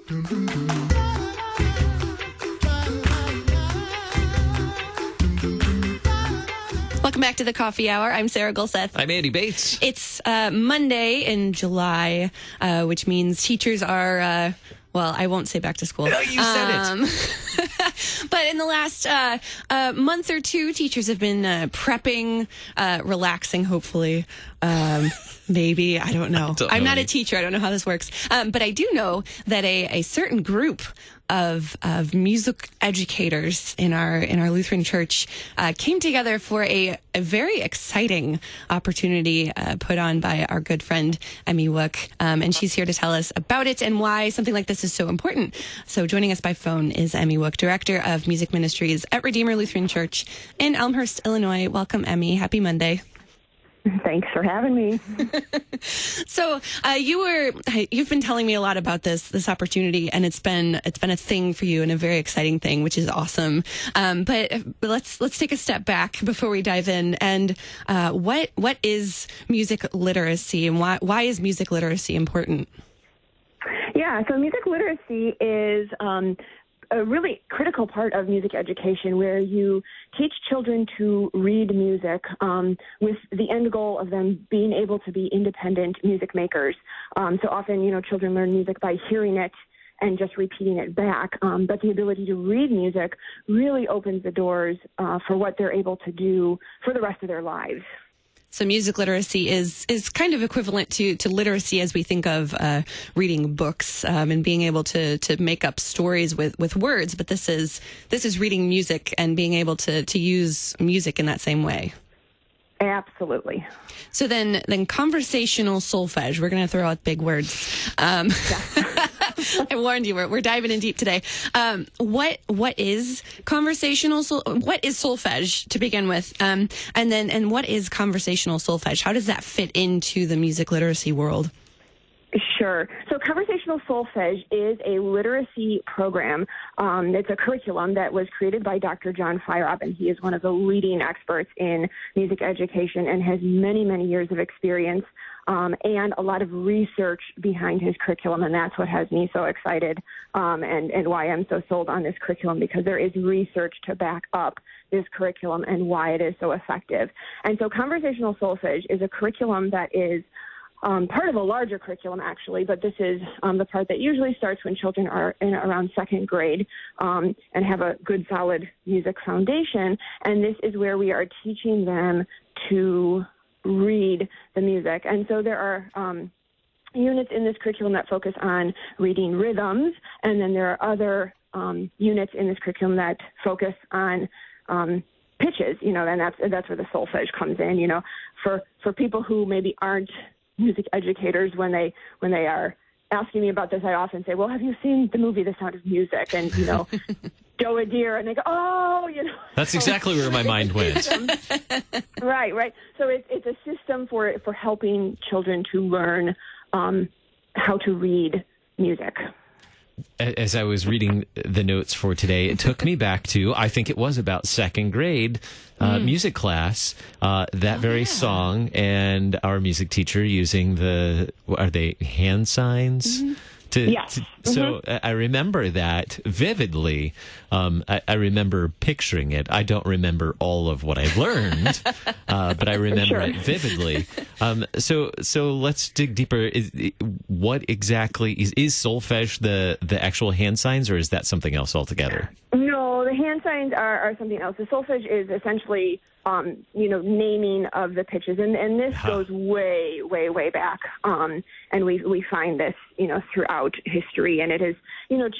Welcome back to the Coffee Hour. I'm Sarah Gulseth. I'm Andy Bates. It's Monday in July, which means teachers are, well, I won't say back to school. No, you said it. But in the last month or two, teachers have been prepping, relaxing, hopefully. Maybe. I don't know. I'm not a teacher. I don't know how this works. But I do know that a certain group of music educators in our Lutheran Church came together for a very exciting opportunity put on by our good friend Emmy Woock, and she's here to tell us about it and why something like this is so important. So joining us by phone is Emmy Woock, Director of Music Ministries at Redeemer Lutheran Church in Elmhurst, Illinois. Welcome, Emmy. Happy Monday. Thanks for having me. So you've been telling me a lot about this opportunity, and it's been a thing for you and a very exciting thing, which is awesome. But let's take a step back before we dive in. And what is music literacy, and why is music literacy important? Yeah, so music literacy is a really critical part of music education, where you teach children to read music with the end goal of them being able to be independent music makers. So often, children learn music by hearing it and just repeating it back. But the ability to read music really opens the doors for what they're able to do for the rest of their lives. So music literacy is kind of equivalent to literacy as we think of reading books and being able to make up stories with words. But this is reading music and being able to use music in that same way. Absolutely. So then conversational solfege. We're going to throw out big words. I warned you. We're diving in deep today. What is conversational? What is solfege to begin with? And what is conversational solfege? How does that fit into the music literacy world? Sure. So Conversational Solfege is a literacy program. It's a curriculum that was created by Dr. John Feierob, and he is one of the leading experts in music education and has many, many years of experience and a lot of research behind his curriculum, and that's what has me so excited and why I'm so sold on this curriculum, because there is research to back up this curriculum and why it is so effective. And so Conversational Solfege is a curriculum that is part of a larger curriculum, actually, but this is the part that usually starts when children are in around second grade and have a good, solid music foundation. And this is where we are teaching them to read the music. And so there are units in this curriculum that focus on reading rhythms, and then there are other units in this curriculum that focus on pitches, and that's where the solfege comes in, for people who maybe aren't music educators. When they are asking me about this, I often say, well, have you seen the movie The Sound of Music? And, Joe Adair, and they go, oh, That's exactly where my mind went. Right. So it's a system for helping children to learn how to read music. As I was reading the notes for today, it took me back to, I think it was about second grade music class, song, and our music teacher using are they hand signs? Yes. So I remember that vividly. I remember picturing it. I don't remember all of what I learned, but I remember it vividly. So let's dig deeper. What exactly is solfege the actual hand signs, or is that something else altogether? No, the hand signs are something else. The solfege is essentially naming of the pitches, and this goes way, way, way back. And we find this, throughout history, and it has,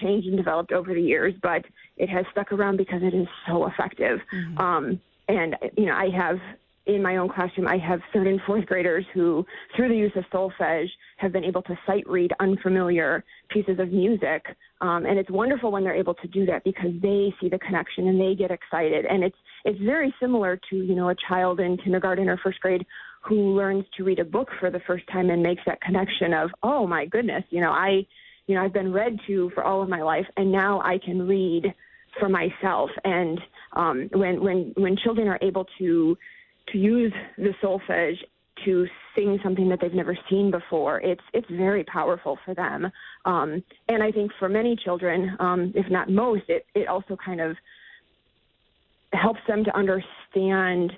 changed and developed over the years, but it has stuck around because it is so effective. Mm-hmm. And I have, in my own classroom, I have third and fourth graders who, through the use of solfege, have been able to sight read unfamiliar pieces of music. And it's wonderful when they're able to do that, because they see the connection and they get excited. And it's very similar to, a child in kindergarten or first grade who learns to read a book for the first time and makes that connection of, oh my goodness, I've been read to for all of my life, and now I can read for myself. And when children are able to use the solfege to sing something that they've never seen before, it's very powerful for them. And I think for many children, if not most, it also kind of helps them to understand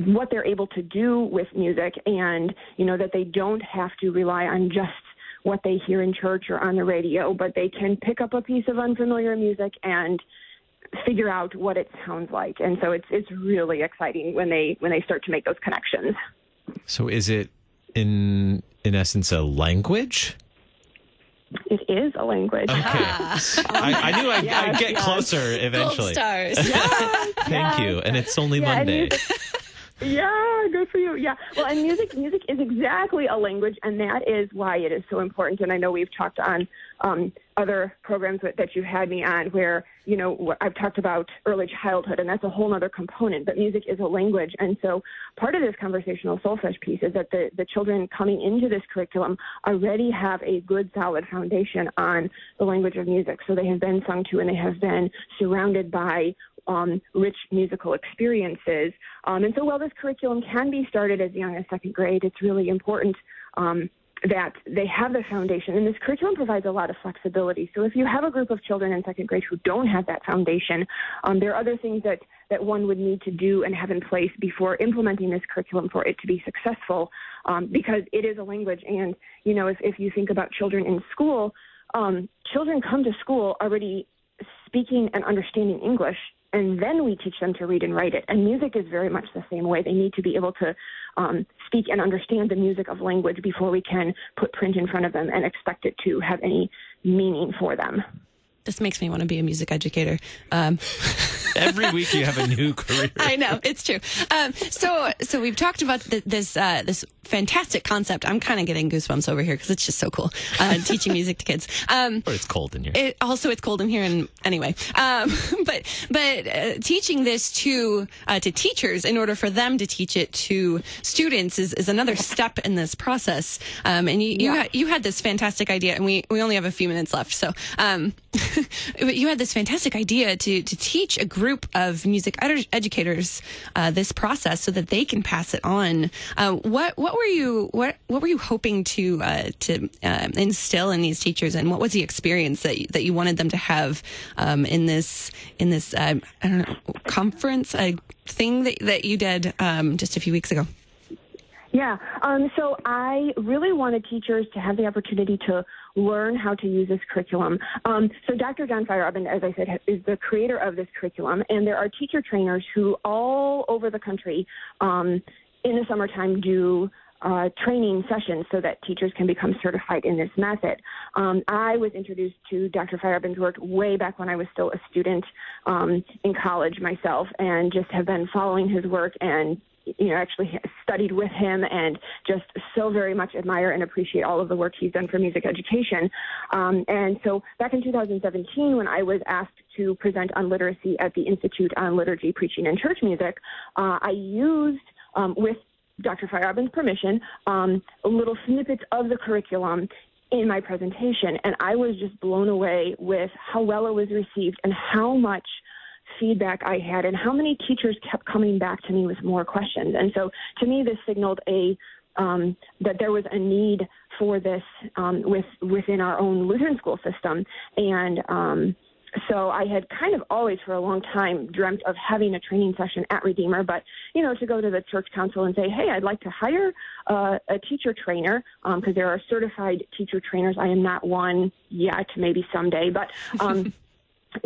what they're able to do with music, and, that they don't have to rely on just what they hear in church or on the radio, but they can pick up a piece of unfamiliar music and figure out what it sounds like. And so it's really exciting when they start to make those connections. So is it in essence a language? It is a language. Okay. I knew I'd get closer eventually. Gold stars. Thank you. And it's only Monday. Yeah, good for you. Yeah. Well, and music is exactly a language, and that is why it is so important. And I know we've talked on other programs that you had me on where, I've talked about early childhood, and that's a whole other component, but music is a language. And so part of this conversational solfege piece is that the children coming into this curriculum already have a good, solid foundation on the language of music. So they have been sung to, and they have been surrounded by rich musical experiences. And so while this curriculum can be started as young as second grade, it's really important that they have the foundation. And this curriculum provides a lot of flexibility. So if you have a group of children in second grade who don't have that foundation, there are other things that one would need to do and have in place before implementing this curriculum for it to be successful, because it is a language. And, if you think about children in school, children come to school already speaking and understanding English, and then we teach them to read and write it. And music is very much the same way. They need to be able to speak and understand the music of language before we can put print in front of them and expect it to have any meaning for them. This makes me want to be a music educator. Every week you have a new career. I know, it's true. So we've talked about this fantastic concept. I'm kind of getting goosebumps over here because it's just so cool. Teaching music to kids. But it's cold in here. It's cold in here, and anyway. But teaching this to teachers in order for them to teach it to students is another step in this process. And you had this fantastic idea, and we only have a few minutes left. So. But you had this fantastic idea to teach a group of music educators this process so that they can pass it on. What were you hoping to instill in these teachers, and what was the experience that you wanted them to have in this I don't know, conference thing that you did just a few weeks ago? Yeah. So I really wanted teachers to have the opportunity to learn how to use this curriculum. So Dr. John Feierabend, as I said, is the creator of this curriculum, and there are teacher trainers who all over the country in the summertime do training sessions so that teachers can become certified in this method. I was introduced to Dr. Feierabend's work way back when I was still a student in college myself, and just have been following his work and actually studied with him, and just so very much admire and appreciate all of the work he's done for music education. And so back in 2017, when I was asked to present on literacy at the Institute on Liturgy, Preaching, and Church Music, I used, with Dr. Feierabend's permission, little snippets of the curriculum in my presentation. And I was just blown away with how well it was received and how much feedback I had, and how many teachers kept coming back to me with more questions. And so to me, this signaled that there was a need for this within our own Lutheran school system. And so I had kind of always for a long time dreamt of having a training session at Redeemer, but, to go to the church council and say, hey, I'd like to hire a teacher trainer, because there are certified teacher trainers. I am not one yet, maybe someday, but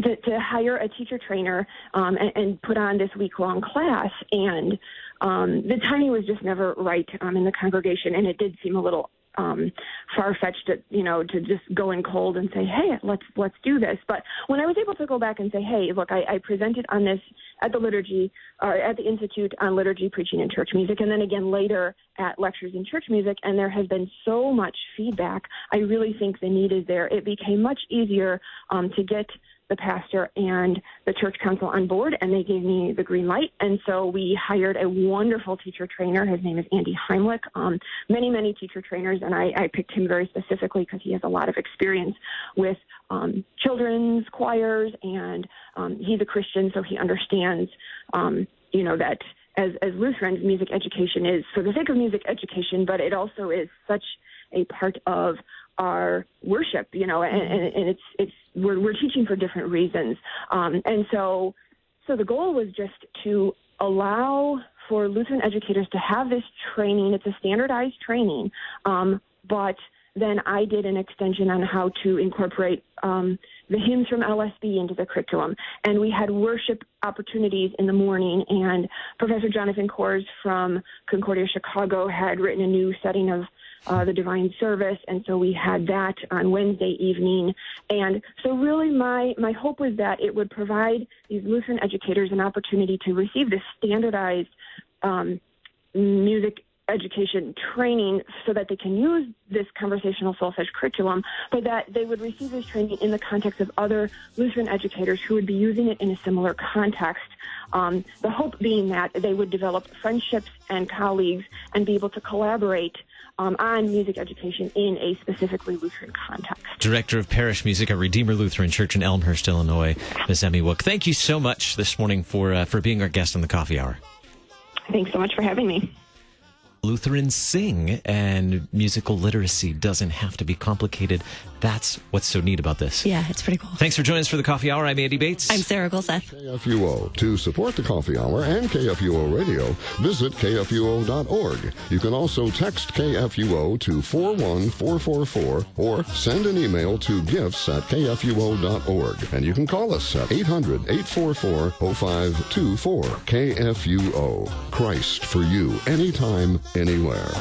to hire a teacher trainer and put on this week-long class. And the timing was just never right in the congregation, and it did seem a little far-fetched to just go in cold and say, hey, let's do this. But when I was able to go back and say, hey, look, I presented on this at the liturgy, or at the Institute on Liturgy, Preaching, and Church Music, and then again later at Lectures in Church Music, and there has been so much feedback, I really think the need is there. It became much easier to get the pastor and the church council on board, and they gave me the green light. And so we hired a wonderful teacher trainer. His name is Andy Heimlich. Many teacher trainers, and I picked him very specifically because he has a lot of experience with children's choirs, and he's a Christian, so he understands, that as Lutherans, music education is for the sake of music education, but it also is such a part of our worship, and we're teaching for different reasons. And so the goal was just to allow for Lutheran educators to have this training. It's a standardized training, but then I did an extension on how to incorporate the hymns from LSB into the curriculum. And we had worship opportunities in the morning, and Professor Jonathan Kors from Concordia Chicago had written a new setting of the Divine Service, and so we had that on Wednesday evening. And so really my hope was that it would provide these Lutheran educators an opportunity to receive this standardized music education training so that they can use this conversational solfege curriculum, but that they would receive this training in the context of other Lutheran educators who would be using it in a similar context. The hope being that they would develop friendships and colleagues and be able to collaborate on music education in a specifically Lutheran context. Director of Parish Music at Redeemer Lutheran Church in Elmhurst, Illinois, Ms. Emmy Woock. Thank you so much this morning for being our guest on the Coffee Hour. Thanks so much for having me. Lutherans sing, and musical literacy doesn't have to be complicated. That's what's so neat about this. Yeah, it's pretty cool. Thanks for joining us for the Coffee Hour. I'm Andy Bates. I'm Sarah Golseth. KFUO. To support the Coffee Hour and KFUO Radio, visit KFUO.org. You can also text KFUO to 41444 or send an email to gifts@KFUO.org. And you can call us at 800-844-0524. KFUO. Christ for you, anytime, anywhere.